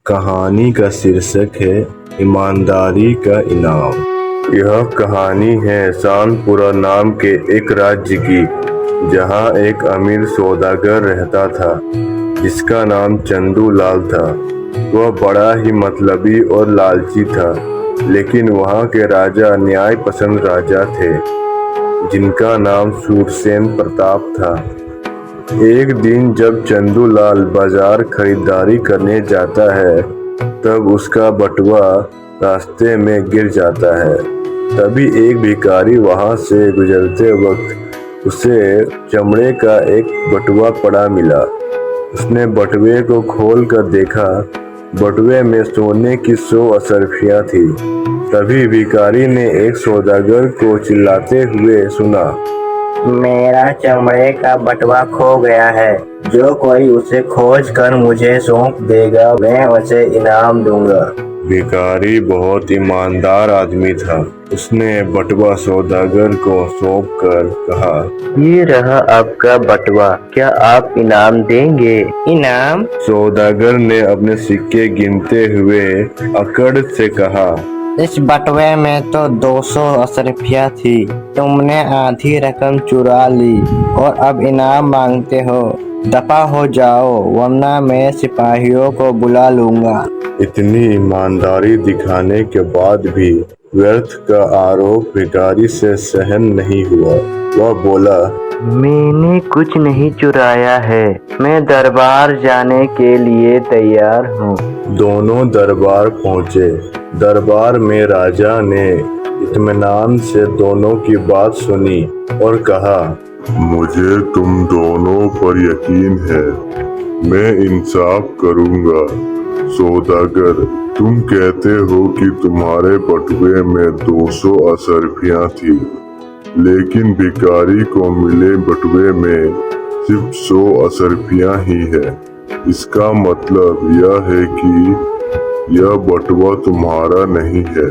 कहानी का शीर्षक है ईमानदारी का इनाम। यह कहानी है शानपुरा नाम के एक राज्य की, जहाँ एक अमीर सौदागर रहता था जिसका नाम चंदू लाल था। वह बड़ा ही मतलबी और लालची था, लेकिन वहाँ के राजा न्याय पसंद राजा थे जिनका नाम सूरसेन प्रताप था। एक दिन जब चंदू लाल बाजार खरीदारी करने जाता है, तब उसका बटुआ रास्ते में गिर जाता है। तभी एक भिखारी वहां से गुजरते वक्त उसे चमड़े का एक बटुआ पड़ा मिला। उसने बटुए को खोल कर देखा। बटुए में सोने की 100 अशर्फियां थी। तभी भिखारी ने एक सौदागर को चिल्लाते हुए सुना, मेरा चमड़े का बटुआ खो गया है। जो कोई उसे खोज कर मुझे सौंप देगा, मैं उसे इनाम दूंगा। भिखारी बहुत ईमानदार आदमी था। उसने बटुआ सौदागर को सौंप कर कहा, ये रहा आपका बटुआ, क्या आप इनाम देंगे? इनाम? सौदागर ने अपने सिक्के गिनते हुए अकड़ से कहा, इस बटुए में तो 200 अशर्फियां थी। तुमने आधी रकम चुरा ली और अब इनाम मांगते हो। दफा हो जाओ, वरना मैं सिपाहियों को बुला लूंगा। इतनी ईमानदारी दिखाने के बाद भी व्यर्थ का आरोप भिखारी से सहन नहीं हुआ। वह बोला, मैंने कुछ नहीं चुराया है। मैं दरबार जाने के लिए तैयार हूँ। दोनों दरबार पहुँचे। दरबार में राजा ने इत्मीनान से दोनों की बात सुनी और कहा, मुझे तुम दोनों पर यकीन है, मैं इंसाफ करूंगा। सौदागर, तुम कहते हो कि तुम्हारे बटुए में 200 अशर्फियां थी, लेकिन भिखारी को मिले बटुए में सिर्फ 100 अशर्फियां ही है। इसका मतलब यह है कि यह बटुआ तुम्हारा नहीं है,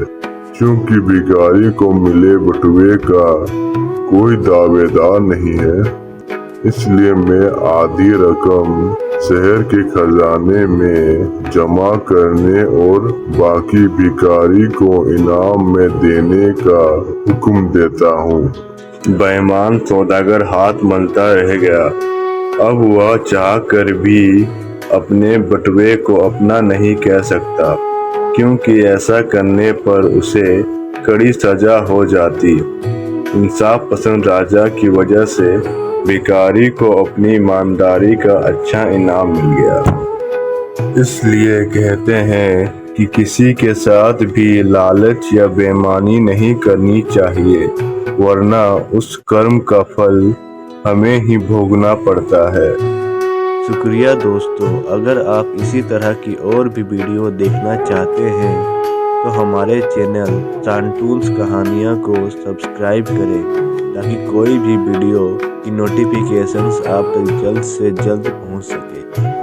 क्योंकि भिखारी को मिले बटुए का कोई दावेदार नहीं है। इसलिए मैं आधी रकम शहर के खजाने में जमा करने और बाकी भिखारी को इनाम में देने का हुक्म देता हूँ। बेईमान सौदागर हाथ मलता रह गया। अब वह चाह कर भी अपने बटुए को अपना नहीं कह सकता, क्योंकि ऐसा करने पर उसे कड़ी सजा हो जाती। इंसाफ पसंद राजा की वजह से भिखारी को अपनी ईमानदारी का अच्छा इनाम मिल गया। इसलिए कहते हैं कि किसी के साथ भी लालच या बेईमानी नहीं करनी चाहिए, वरना उस कर्म का फल हमें ही भोगना पड़ता है। शुक्रिया दोस्तों। अगर आप इसी तरह की और भी वीडियो देखना चाहते हैं तो हमारे चैनल शानटूल्स कहानियाँ को सब्सक्राइब करें, ताकि कोई भी वीडियो की नोटिफिकेशंस आप तक जल्द से जल्द पहुंच सके।